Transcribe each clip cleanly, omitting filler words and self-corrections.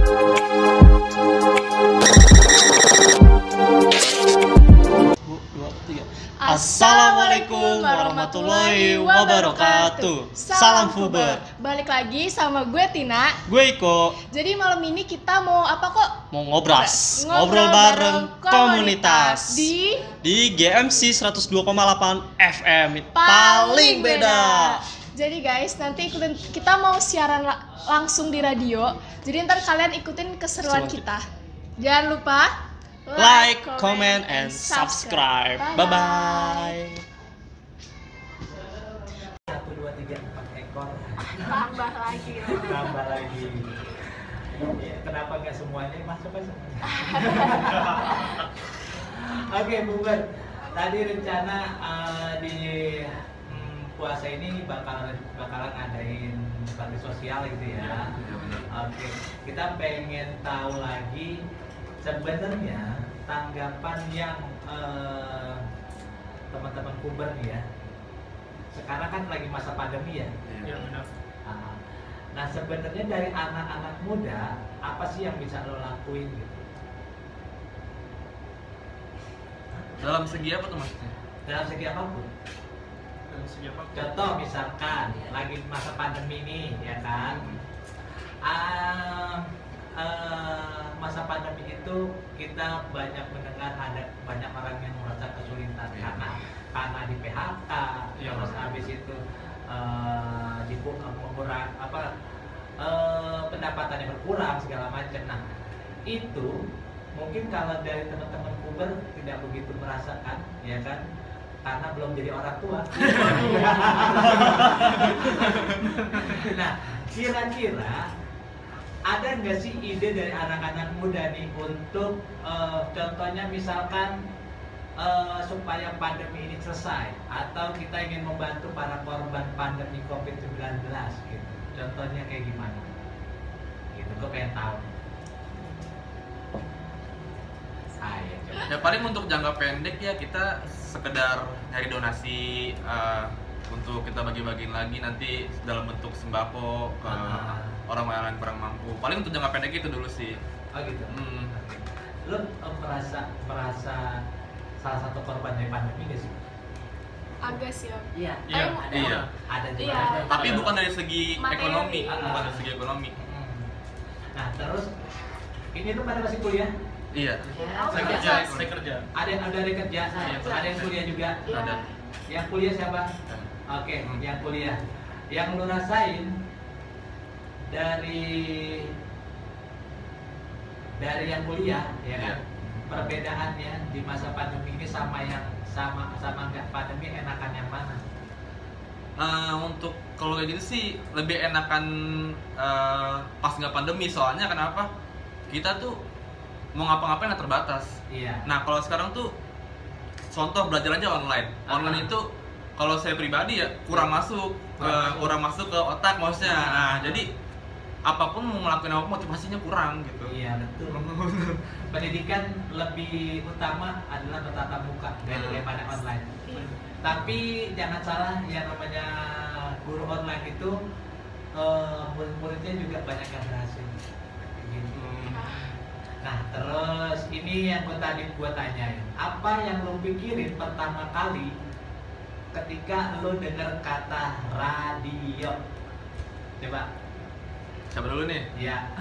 Assalamualaikum warahmatullahi wabarakatuh. Salam Fuber. Balik lagi sama gue Tina. Gue Iko. Jadi malam ini kita mau apa kok? Mau ngobrol bareng komunitas di GMC 102,8 FM. Paling beda. Jadi guys, nanti kita mau siaran langsung di radio. Jadi ntar kalian ikutin keseruan kita. Jangan lupa like, comment, and subscribe. Bye-bye. 1, 2, 3, 4 ekor. Tambah lagi. Tambah lagi. Kenapa nggak semuanya masuk aja? Oke, Buber. Tadi rencana di puasa ini bakalan ngadain bakti sosial gitu ya. Oke, kita pengen tahu lagi sebenarnya tanggapan yang teman-teman puber nih ya. Sekarang kan lagi masa pandemi ya. Iya benar. Nah sebenarnya dari anak-anak muda apa sih yang bisa lo lakuin gitu? Dalam segi apa tuh maksudnya? Dalam segi apapun. Dalam segi apa? Contoh misalkan lagi masa pandemi nih ya kan. Masa pandemi itu kita banyak mendengar ada banyak orang yang merasa kesulitan karena di PHK, terus habis itu mengurang pendapatannya berkurang segala macam. Nah itu mungkin kalau dari teman-teman puber tidak begitu merasakan ya kan, karena belum jadi orang tua. Nah kira-kira ada nggak sih ide dari anak-anak muda nih untuk contohnya misalkan supaya pandemi ini selesai atau kita ingin membantu para korban pandemi COVID-19 gitu. Contohnya kayak gimana? Gitu, gue pengen tahu. Ya paling untuk jangka pendek ya kita sekedar nyari donasi untuk kita bagi-bagiin lagi nanti dalam bentuk sembako ke orang-orang yang kurang mampu. Paling untuk jangka pendek itu dulu sih. Oh gitu. Lo merasa salah satu korban dari pandemi gak sih? Agak sih. Iya. Iya. Ada juga. Iya. Tapi bukan dari segi materi. ekonomi, bukan dari segi ekonomi. Nah terus ini tuh pada masih kuliah? Iya. Saya kerja. Ada yang kerja, ada yang kuliah juga. Iya. Ada. Yang kuliah siapa? Oke, yang kuliah. Yang lu rasain dari yang kuliah ya kan? Perbedaannya di masa pandemi ini sama nggak pandemi, enakan yang mana? Untuk kalau kayak gitu sih lebih enakan pas nggak pandemi, soalnya kenapa? Kita tuh mau ngapa-ngapain nggak terbatas. Iya. Nah kalau sekarang tuh contoh belajar aja online. Online itu kalau saya pribadi ya kurang masuk ke otak maksudnya. Nah jadi apapun mau ngelakuin apa motivasinya kurang gitu. Iya betul. Pendidikan lebih utama adalah bertatap muka daripada online. Tapi jangan salah, yang namanya guru online itu murid-muridnya juga banyak yang berhasil. Gitu. Nah terus ini yang gue tanyain, apa yang lo pikirin pertama kali ketika lo dengar kata radio? Coba. Siapa dulu nih? Iya.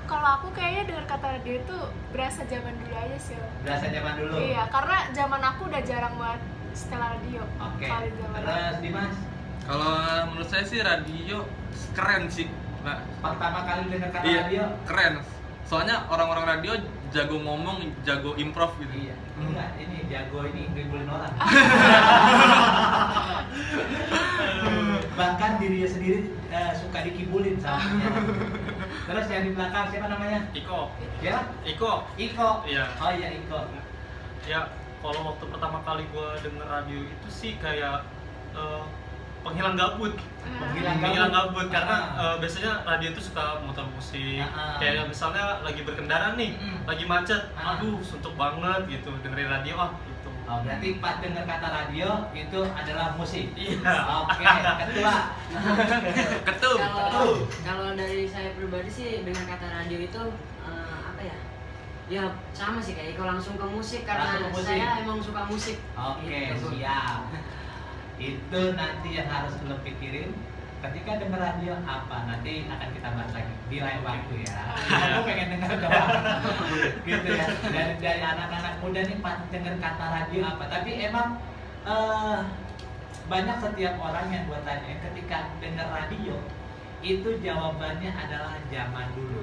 Kalau aku kayaknya dengar kata radio itu berasa zaman dulu aja sih. Berasa zaman dulu. Iya, karena zaman aku udah jarang banget setel radio. Oke. Zaman Terus Dimas? Kalau menurut saya sih radio keren sih. Nah, pertama kali dengar kata iya, radio? Keren. Soalnya orang-orang radio jago ngomong, jago improv gitu. Iya. Enggak, ini jago ngibulin orang. Bahkan dirinya sendiri suka dikibulin sama dia. Terus yang di belakang siapa namanya? Iko. Ya? Iko. Iya. Oh iya Iko. Ya, kalau waktu pertama kali gue denger radio itu sih kayak penghilang gabut. Penghilang gabut karena biasanya radio itu suka muter musik. Kayak misalnya lagi berkendara nih, lagi macet, aduh suntuk banget gitu dengerin radio gitu. Oh, berarti pas dengar kata radio itu adalah musik. Iya. Oke, ketua. Kalau pribadi sih dengan kata radio itu apa ya? Ya sama sih kayak Iko, langsung ke musik karena Langsung ke musik. saya emang suka musik. Oke, Gitu. siap. Itu nanti yang harus lo pikirin ketika denger radio apa, nanti akan kita bahas lagi di lain waktu ya. Aku pengen denger doang. Gitu ya. Dari anak-anak muda nih denger kata radio apa. Tapi emang banyak setiap orang yang gue tanya ketika denger radio itu jawabannya adalah zaman dulu.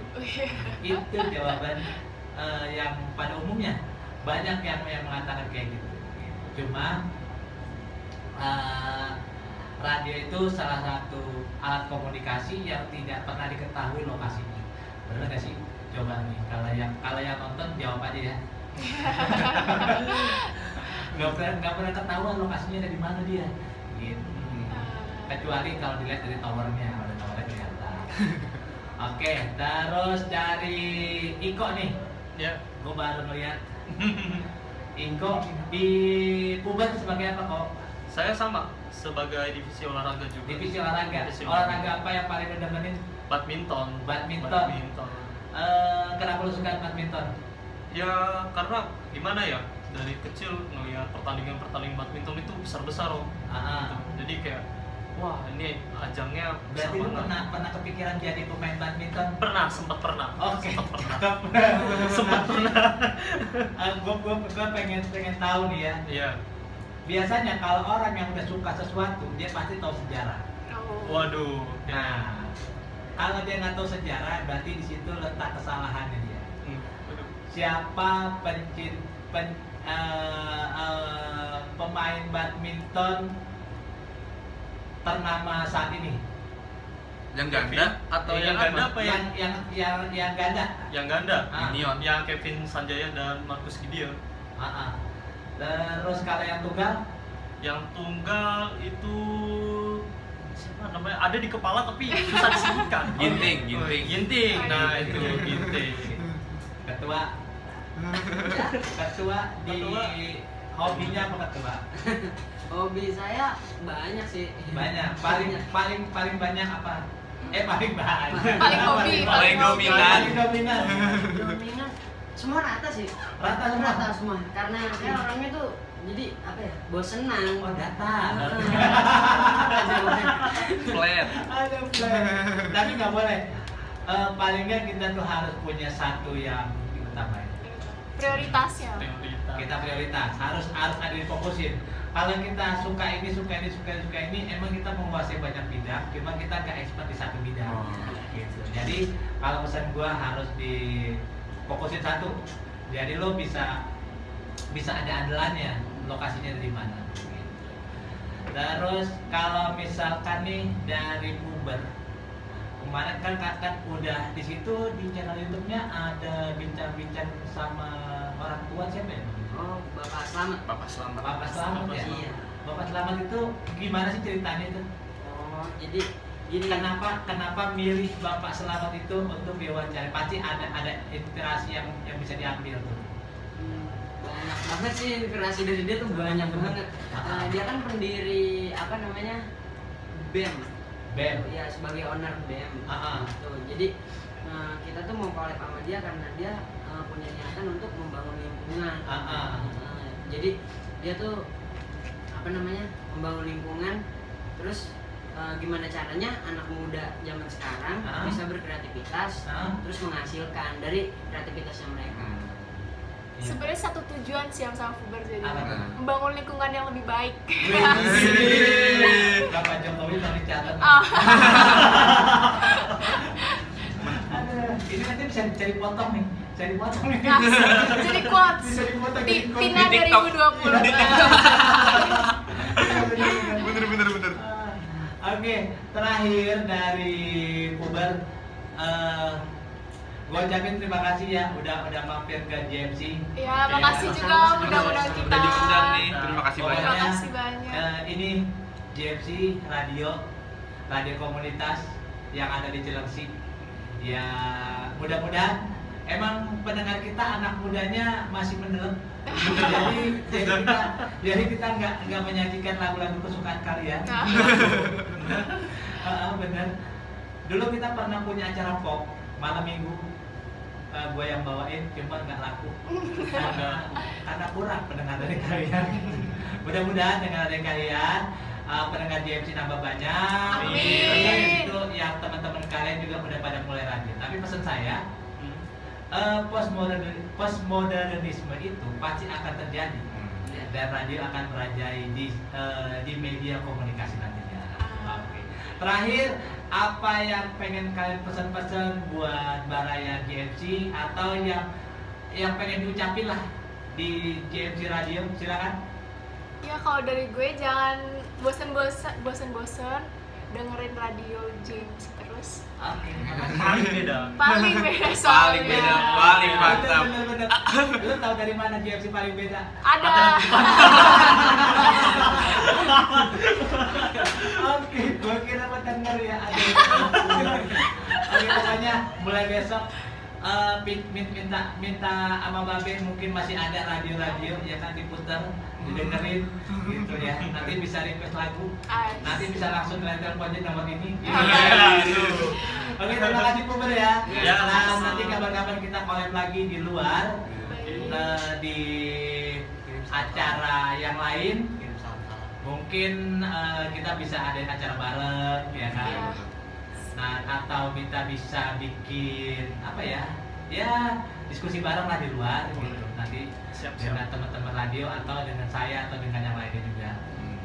Itu jawaban yang pada umumnya banyak yang mengatakan kayak gitu. Cuma radio itu salah satu alat komunikasi yang tidak pernah diketahui lokasinya. Benar nggak sih? Coba nih, kalau yang nonton jawab aja ya. Nggak pernah ketahuan lokasinya ada di mana dia. Gitu. Kecuali kalau dilihat dari towernya, ada towernya kelihatan. Oke, terus dari Iko nih. Ya. Gue baru ngeliat. Iko di Puber sebagai apa kok? Saya sama sebagai divisi olahraga juga. Divisi olahraga. Divisi Olahraga apa yang paling lo demenin? Badminton. Badminton. Kenapa lo suka badminton? Ya karena gimana ya, dari kecil ngelihat pertandingan badminton itu besar-besar Om. Jadi kayak wah ini ajangnya besar Berarti lo banget. pernah kepikiran jadi pemain badminton? Sempat pernah. Oke. Sempat pernah. Gue pengen tahu nih ya. Iya. Biasanya kalau orang yang udah suka sesuatu, dia pasti tahu sejarah. Waduh. Nah, kalau dia nggak tahu sejarah, berarti di situ letak kesalahannya dia. Siapa pemain badminton ternama saat ini? Yang ganda atau Yang yang ganda apa? apa ya? Yang ganda. Yang ganda. Minion. Yang Kevin Sanjaya dan Marcus Gideon. Terus kalau yang tunggal? Yang tunggal itu siapa namanya? Ada di kepala tapi susah disebutkan. Ginting. Ginting. Nah, itu Ginting. Ketua di hobinya apa ketua? Hobi saya banyak sih. Banyak. Paling banyak apa? Paling banyak. Paling hobi, Paling dominan. Paling dominan. Dominan semua rata sih. Rata semua. Karena saya orangnya tuh jadi apa ya? Bosenan. Oh, datar. Flat. Ada plan. Tapi nggak boleh. Paling nggak kita tuh harus punya satu yang diutamain. Prioritasnya. Kita prioritas harus ada difokusin. Kalau kita suka ini, emang kita menguasai banyak bidang, cuma kita nggak expert di satu bidang. Gitu. Jadi kalau pesan gua harus difokusin satu. Jadi lo bisa ada andalannya, lokasinya dari mana. Gitu. Terus kalau misalkan nih dari Puber, kemarin kan udah di situ di channel YouTube-nya ada bincang-bincang sama orang tua siapa ya? Oh, Bapak Slamet. Bapak selamat. Bapak Slamet ya? Iya. Bapak Slamet itu gimana sih ceritanya itu? Oh, jadi gini. Kenapa milih Bapak Slamet itu untuk diwawancara? Pasti ada inspirasi yang bisa diambil tuh. Banyak banget sih inspirasi dari dia tuh banyak banget. Dia kan pendiri apa namanya? BEM. BEM. Ya, sebagai owner BEM. Tuh. Jadi kita tuh mau collab sama dia karena dia punya niatan untuk membangun lingkungan. Jadi dia tuh apa namanya? Membangun lingkungan, terus gimana caranya anak muda zaman sekarang bisa berkreativitas, terus menghasilkan dari kreativitasnya mereka. Sebenarnya satu tujuan sih yang sama Puber, jadi Apa? membangun lingkungan yang lebih baik. Bapak Jokowi tadi catat. Ini nanti bisa dipotong nih. Jadi quotes. Bisa dipotong Di jadi quotes. Pina Di TikTok. 2020. Bener. Oke, terakhir dari Puber, gue ucapin terima kasih ya udah mampir ke JMC. Ya, makasih juga udah undang kita. Udah diundang nih. Terima kasih Pokoknya, banyak. Terima kasih banyak. Ini JMC radio komunitas yang ada di Cilengsi. Ya, mudah-mudahan emang pendengar kita anak mudanya masih mendelep. jadi kita nggak menyajikan lagu-lagu kesukaan kalian. Bener. Dulu kita pernah punya acara pop malam minggu gue yang bawain cuma nggak laku karena kurang pendengar dari kalian. Mudah-mudahan dengan adanya kalian pendengar GMC nambah banyak. Amin. Terus itu yang teman-teman kalian juga udah pada mulai rajin. Tapi pesan saya postmodernisme itu pasti akan terjadi dan radio akan merajai di media komunikasi nantinya. Oke. Terakhir, apa yang pengen kalian pesan-pesan buat Baraya GMC atau yang pengen diucapin lah di GMC Radio? Silakan. Ya kalau dari gue jangan bosen-bosen dengerin radio James terus. Oke. Paling beda. Paling beda soalnya. Paling beda, paling mantap. Bener. Lu tahu dari mana GMC paling beda? Ada. Oke, gue kira pendengar ya ada. Oke, pokoknya mulai besok minta sama Babe mungkin masih ada radio ya kan diputar didengerin gitu ya. Nanti bisa request lagu, nanti bisa langsung telepon nomor ini. Oke, terima kasih Puber ya. Nah, nanti kabar-kabar kita collab lagi di luar di acara yang lain. Mungkin kita bisa ada acara bareng ya kan. Nah, atau kita bisa bikin apa ya? Ya, diskusi bareng lah di luar gitu. Nanti dengan teman-teman radio atau dengan saya atau dengan yang lainnya juga.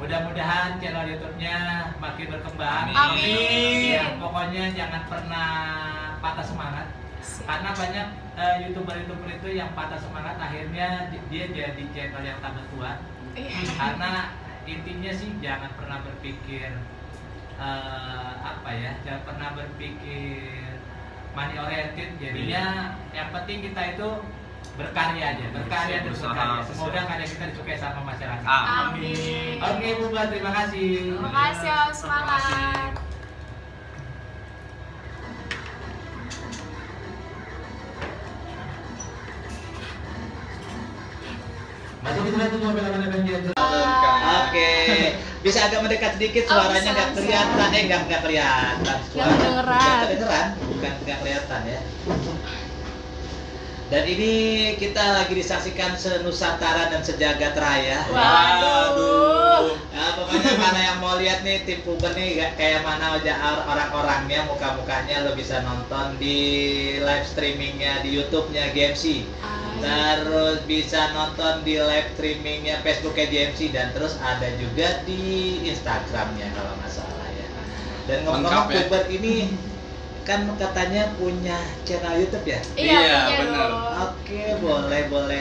Mudah-mudahan channel YouTube-nya makin berkembang. Amin. Ya, pokoknya jangan pernah patah semangat. Karena banyak YouTuber itu yang patah semangat akhirnya dia jadi channel yang tambah tua. Karena intinya sih jangan pernah berpikir jangan pernah berpikir money oriented. Jadinya yang penting kita itu berkarya aja, berkarya dan berkarya. Semoga karya kita disukai sama masyarakat. Amin. Oke, Buba, terima kasih. Terima kasih, semangat. Masuk di sana tuh mobil. Oke, bisa agak mendekat sedikit, suaranya nggak kelihatan, nggak kelihatan. Nggak kedengeran, bukan nggak kelihatan ya. Dan ini kita lagi disaksikan senusantara dan sejagat raya. Waduh. Nah, pokoknya mana yang mau lihat nih tim Puber nih kayak mana wajah orang-orangnya, muka-mukanya lo bisa nonton di live streamingnya di YouTube-nya GMC. Terus bisa nonton di live streamingnya Facebooknya GMC dan terus ada juga di Instagramnya kalau nggak salah ya. Dan ngomong-ngomong Puber ini kan katanya punya channel YouTube ya? Iya, benar. Oke,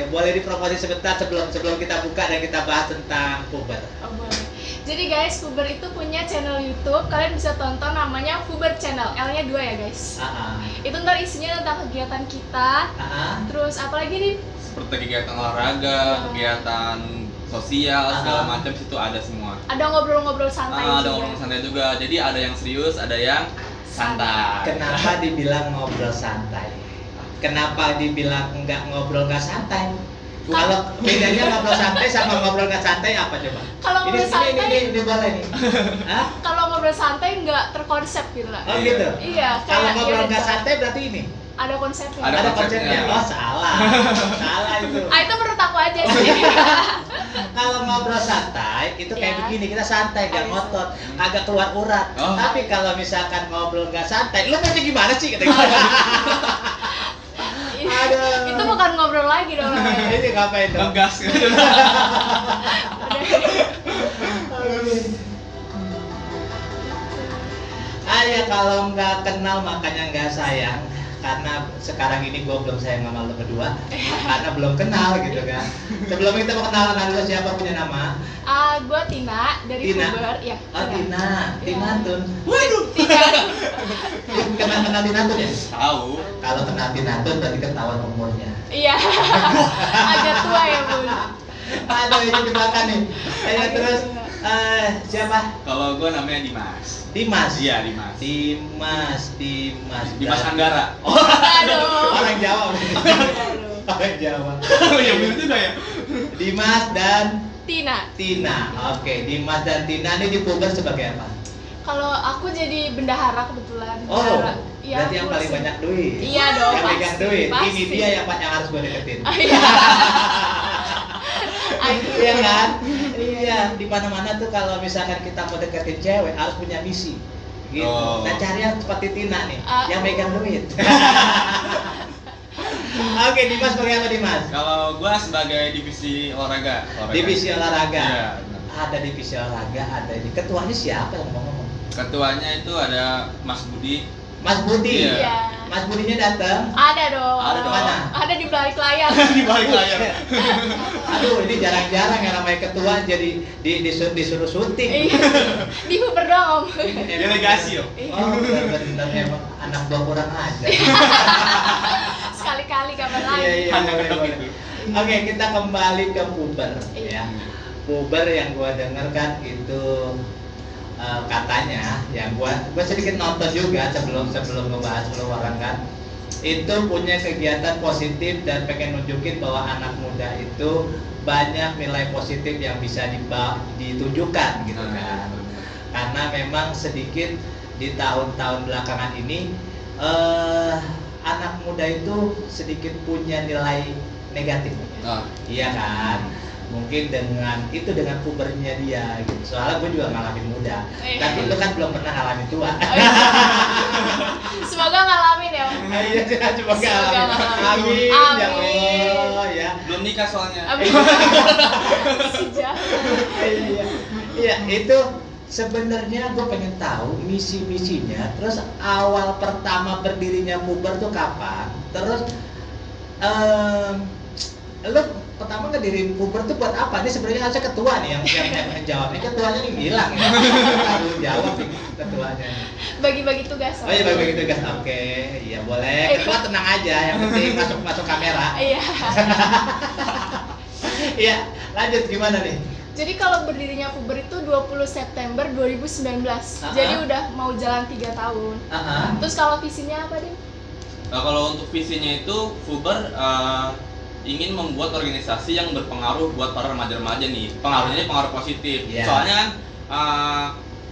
boleh dipromosi sebentar sebelum kita buka dan kita bahas tentang Puber. Oh, boleh. Jadi guys, Puber itu punya channel YouTube, kalian bisa tonton namanya Puber Channel, L-nya 2 ya guys. Itu ntar isinya tentang kegiatan kita. Terus apa lagi nih? Seperti kegiatan olahraga, kegiatan sosial, segala macam situ ada semua. Ada ngobrol-ngobrol santai juga. Ada ngobrol santai juga. Jadi ada yang serius, ada yang santai. Kenapa dibilang ngobrol santai? Kenapa dibilang ngobrol nggak santai? Kalau bedanya ngobrol santai sama ngobrol nggak santai apa coba? Kalau ngobrol santai ini boleh nih. Kalau ngobrol santai nggak terkonsep gitu lah. Oh gitu. Iya. Kalau ngobrol nggak santai berarti ini ada konsepnya. Ada konsepnya. konsepnya. Oh salah. Salah itu. Itu menurut aku aja sih. Kalau ngobrol santai itu kayak begini, kita santai nggak ngotot, agak keluar urat. Tapi kalau misalkan ngobrol nggak santai, lu mesti gimana sih? Kata gitu. Aduh. Itu bukan ngobrol lagi dong. Ini ngapain dong? Ngegas. Ya kalau nggak kenal makanya nggak sayang. Karena sekarang ini gue belum sayang sama lo berdua karena belum kenal gitu kan. Sebelum kita mau kenalan dulu, siapa punya nama? Gue Tina dari Puber. Ya. Oh Tina Tun. Waduh. Kenal Tina Tun ya? Tahu. Kalau kenal Tina Tun berarti ketahuan umurnya. Iya. Agak tua ya Bun. Aduh ini jebakan nih. Terus siapa? Kalau gue namanya Dimas. Dimas. Iya, Dimas. Dimas Anggara. Oh, aduh. Orang Jawa. Orang Jawa. Oh iya benar juga ya. Dimas dan Tina. Oke, Dimas dan Tina ini di Puber sebagai apa? Kalau aku jadi bendahara kebetulan. Oh. Ya, berarti yang paling banyak duit. Iya dong, yang pegang duit. pasti. Ini dia yang harus gue deketin. Iya. Iya kan? Iya, di mana-mana tuh kalau misalkan kita mau deketin cewek harus punya misi. Gitu. Nah, cari yang seperti Tina nih, yang megang duit. Oke, Dimas bagaimana Dimas? Kalau gua sebagai divisi olahraga. Divisi olahraga. Iya. Ada divisi olahraga, ada ini. Ketuanya siapa yang ngomong? Ketuanya itu ada Mas Budi. Mas Budi. Iya. Mas Budinya datang. Ada dong. Ada di mana? Ada di balik layar. Di balik layar. Aduh, ini jarang-jarang yang namanya ketua jadi disuruh syuting. Iya. Di Huber dong. Delegasi yo. Oh, benar-benar emang anak buah kurang aja. Sekali-kali kapan lagi. Iya, Hanya boleh, kedok boleh. itu. Oke, kita kembali ke puber Iya. ya. Puber yang gua denger kan itu katanya yang gua sedikit nonton juga sebelum ngebahas orang kan itu punya kegiatan positif dan pengen nunjukin bahwa anak muda itu banyak nilai positif yang bisa ditunjukkan gitu kan. Karena memang sedikit di tahun-tahun belakangan ini anak muda itu sedikit punya nilai negatif. Iya kan? Mungkin dengan pubernya dia gitu. Soalnya gue juga ngalamin muda. Tapi lu kan belum pernah ngalamin tua. Semoga ngalamin ya. Iya, coba ngalamin. Amin. Ya Allah ya. Belum nikah soalnya. Iya, itu sebenarnya gue pengen tahu misi-misinya. Terus awal pertama berdirinya puber tuh kapan? Terus lu pertama ngedirin puber tuh buat apa? Ini sebenarnya harusnya ketua nih yang jawab. Ini ketuanya nih bilang ya. Harus jawab nih ketuanya. Bagi-bagi tugas. Oh iya, bagi-bagi tugas. Oke, iya boleh. Ketua tenang aja, yang penting masuk kamera. Iya. Iya, lanjut gimana nih? Jadi kalau berdirinya Puber itu 20 September 2019. Jadi udah mau jalan 3 tahun. Terus kalau visinya apa, Dim? Nah, kalau untuk visinya itu Puber ingin membuat organisasi yang berpengaruh buat para remaja-remaja nih. Pengaruhnya pengaruh positif. Soalnya kan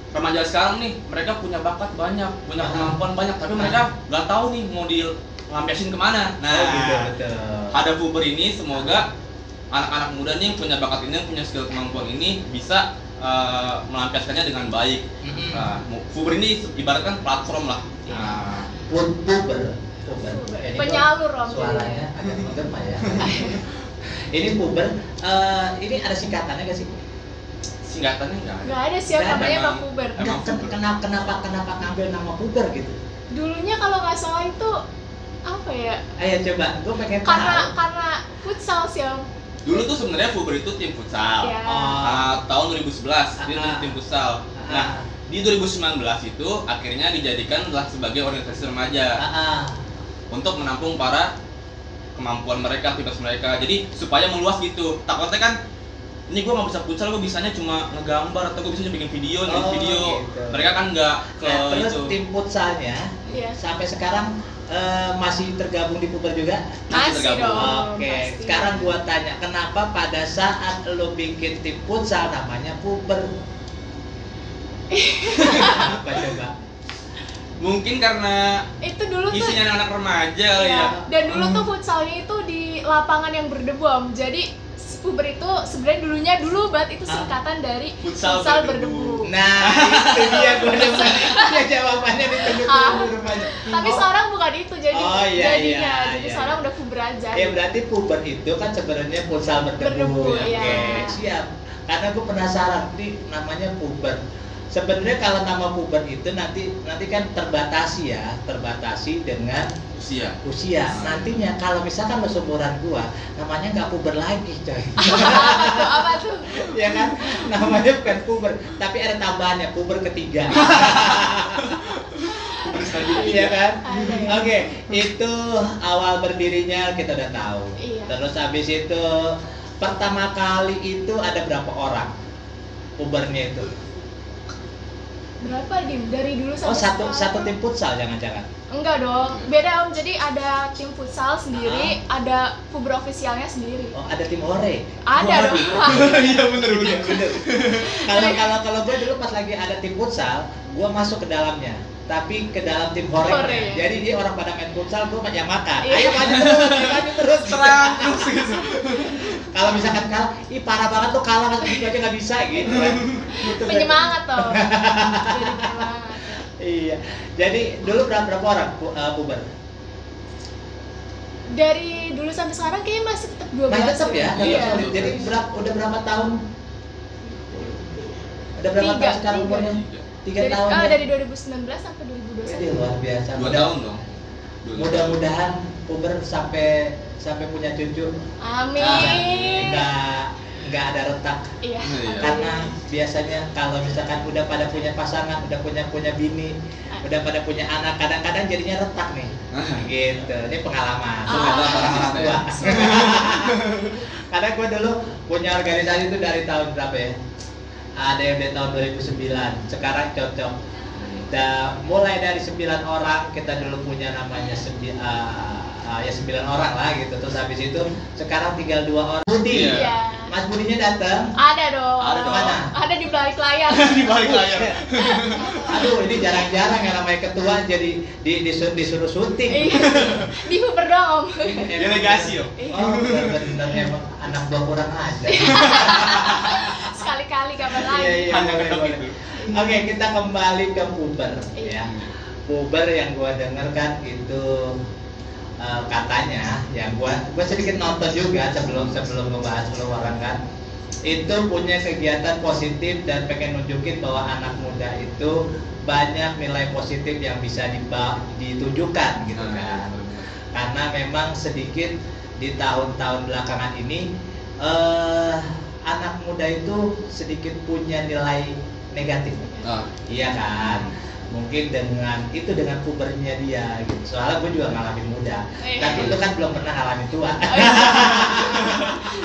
remaja sekarang nih mereka punya bakat banyak, punya kemampuan banyak, tapi mereka nggak tahu nih mau dilampiasin kemana. Nah, betul. ada Puber ini semoga anak-anak muda nih yang punya bakat ini, yang punya skill kemampuan ini bisa melampiaskannya dengan baik. Puber ini ibaratkan platform lah. Puber. Penyalur om. Suaranya agak menggema ya. Ini puber, ini ada singkatannya gak sih? Singkatannya nggak ada. Nggak ada sih namanya Bang Puber. Kenapa ngambil nama puber gitu? Dulunya kalau nggak salah itu apa ya? Ayo coba, gue pengen tahu. Karena futsal sih om. Dulu tuh sebenarnya Puber itu tim futsal. Tahun 2011 dia tim futsal. Nah, di 2019 itu akhirnya dijadikan sebagai organisasi remaja untuk menampung para kemampuan mereka, aktivitas mereka. Jadi supaya meluas gitu. Takutnya kan ini gue nggak bisa futsal, gue bisanya cuma ngegambar atau gue bisa bikin video, video. Gitu. Mereka kan nggak ke terus itu. Tim futsalnya sampai sekarang masih tergabung di Puber juga? Masih dong. Oke, sekarang gua tanya, kenapa pada saat lo bikin tim futsal namanya Puber? Apa coba? Mungkin karena itu dulu isinya tuh anak remaja ya. Dan dulu tuh futsalnya itu di lapangan yang berdebu om. Jadi Puber itu sebenarnya dulu banget itu singkatan dari futsal berdebu. Nah, itu dia gue demen. Dia jawabannya ditunggu rupanya. Tapi sekarang bukan itu jadinya. Jadi iya. sekarang udah Puber aja. Ya berarti Puber itu kan sebenarnya futsal berdebu. Oke, siap. Karena gue penasaran nih namanya Puber. Sebenarnya kalau nama Puber itu nanti kan terbatasi dengan usia. Nantinya kalau misalkan lo seumuran gua, namanya nggak Puber lagi, coy. Apa tuh? Ya kan, namanya bukan Puber, tapi ada tambahannya Puber ketiga. Iya kan? Oke, itu awal berdirinya kita udah tahu. Terus habis itu pertama kali itu ada berapa orang Pubernya itu? Berapa Dim? Dari dulu sampai satu tim futsal jangan-jangan? Enggak dong, beda om. Jadi ada tim futsal sendiri, ada Puber officialnya sendiri. Oh, ada tim ore? Ada dong. Iya bener. Kalau gue dulu pas lagi ada tim futsal, gue masuk ke dalamnya. tapi ke dalam tim horeng. Ya. Jadi dia orang pada main futsal, gue yang makan. Ayo maju terus. Terang terus gitu. Kalau misalkan kalah, ih parah banget tuh kalah gitu aja nggak bisa gitu kan. Gitu, penyemangat toh. Jadi penyemangat. Iya. Jadi dulu berapa orang puber? Dari dulu sampai sekarang kayaknya masih tetap 12. Masih tetap ya? Iya. Jadi udah berapa tahun? Udah berapa tahun sekarang umurnya? 3 tahun. Dari 2019 sampai 2021. Jadi luar biasa. 2 tahun dong. Mudah-mudahan puber sampai punya cucu. Amin. Nggak ada retak. Iya. Karena biasanya kalau misalkan udah pada punya pasangan, udah punya bini, udah pada punya anak, kadang-kadang jadinya retak nih. Gitu. Ini pengalaman. Orang-orang tua. Karena gue dulu punya organisasi itu dari tahun berapa ya? Ada yang dari tahun 2009. Sekarang cocok. Mulai dari 9 orang kita dulu punya namanya 9 orang lah gitu. Terus habis itu sekarang tinggal 2 orang. Budi. Iya. Mas Budinya datang? Ada dong. Ada di mana? Ada di balik layar. Di balik layar. Aduh, ini jarang-jarang yang namanya ketua jadi disuruh syuting. Di Huber dong. Delegasi yo. Oh, benar-benar emang anak buah kurang aja. Sekali-kali kabar lain. Iya, boleh. Oke, kita kembali ke puber ya. Puber yang gua denger kan itu katanya ya gua sedikit nonton juga sebelum ngebahas orang kan itu punya kegiatan positif dan pengen nunjukin bahwa anak muda itu banyak nilai positif yang bisa ditunjukkan gitu kan. Karena memang sedikit di tahun-tahun belakangan ini anak muda itu sedikit punya nilai negatif. Iya kan? Mungkin dengan pubernya dia gitu. Soalnya gue juga ngalamin muda, tapi lu kan belum pernah ngalamin tua.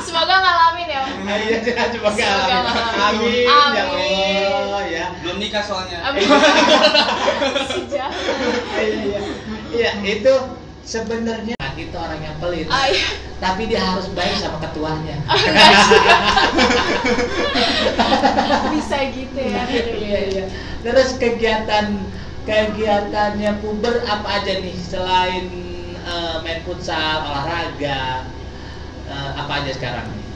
Semoga ngalamin ya. Iya, semoga ngalamin. Amin. Ya Allah ya. Belum nikah soalnya. Iya, itu sebenarnya itu orang yang pelit. Tapi dia harus baik sama ketuanya. Bisa gitu ya. Iya. Terus kegiatannya puber apa aja nih selain main futsal, olahraga, apa aja sekarang nih?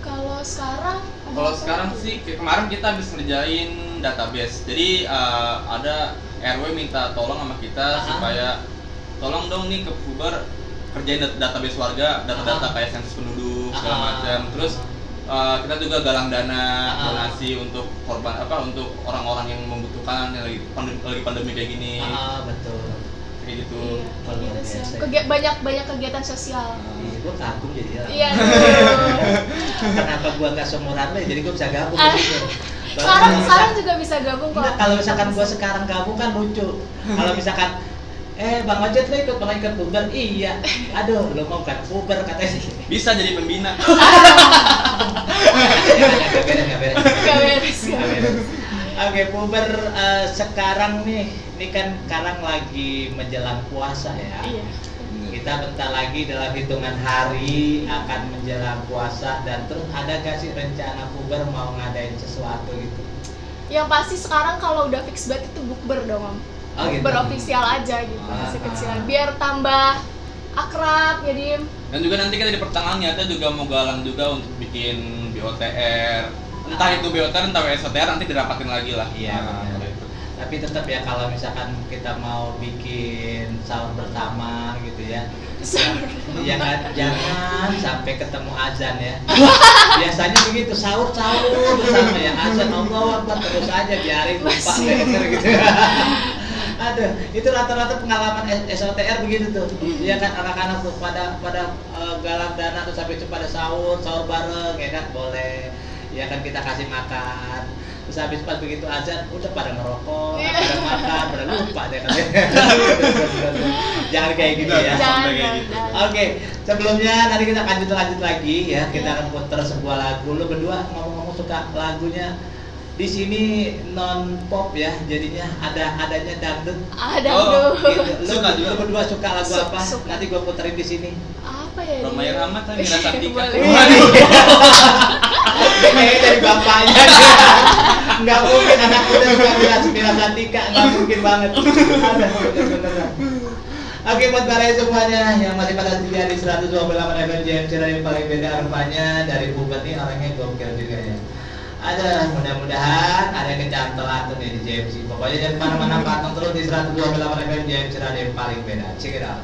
Kalau sekarang sih kemarin kita habis ngerjain database. Jadi ada RW minta tolong sama kita supaya tolong dong nih ke puber kerjain database warga, data-data kayak sensus penduduk segala macam. Terus kita juga galang dana donasi untuk korban untuk orang-orang yang membutuhkan yang lagi pandemi kayak gini. Betul. Kayak gitu. Iya, banyak kegiatan sosial. Gue kagum jadi ya. Iya. Kenapa gue nggak seumuran lo? Jadi gue bisa gabung gitu. Sekarang juga bisa gabung kok. Kalau misalkan gue sekarang gabung kan lucu. Kalau misalkan Bang Ojek lo ikut puber? Iya. Aduh, lo mau kan puber katanya. Bisa jadi pembina. Gak beres. Oke, puber sekarang nih, ini kan sekarang lagi menjelang puasa ya. Iya. Kita bentar lagi dalam hitungan hari akan menjelang puasa dan terus ada gak sih rencana puber mau ngadain sesuatu gitu? Yang pasti sekarang kalau udah fix banget itu bukber dong, Om. Gitu. Berofisial aja gitu, masih kecilan biar tambah akrab ya Dim. Dan juga nanti kita di pertengahan kita juga mau galang juga untuk bikin BOTR, entah itu BOTR entah SOTR nanti dirapatin lagi lah. Iya. Tapi tetap ya kalau misalkan kita mau bikin sahur bersama gitu ya, ya kan jangan sampai ketemu azan ya. Biasanya begitu sahur bersama ya, azan Allah Akbar terus aja biarin lupa gitu. Aduh, itu rata-rata pengalaman SOTR begitu tuh. Iya kan anak-anak tuh pada galang dana tuh sampai pada sahur bareng ya kan boleh. Ya kan kita kasih makan. Terus habis pas begitu azan udah pada ngerokok, pada makan, pada lupa deh kan. Jangan kayak gitu ya. Jangan. Oke, sebelumnya nanti kita lanjut lagi ya. Kita akan putar sebuah lagu. Lu berdua ngomong-ngomong suka lagunya di sini non pop ya, jadinya adanya dangdut. Dangdut. Gitu. Lu berdua suka lagu apa? Nanti gua puterin di sini. Apa ya? Romai Rahmat kan Mira Sartika. Kayaknya dari bapaknya. Nggak mungkin anak muda suka Mila Santika, nggak mungkin banget. Ada beneran. Oke, buat kalian semuanya yang masih pada setia di 128 FM JMC Radio paling beda rupanya dari Puber nih orangnya gokil juga ya. Ada mudah-mudahan ada yang kecantelan tuh nih di JMC. Pokoknya jangan kemana-mana, pantau terus di 128 FM JMC Radio paling beda. Check it out.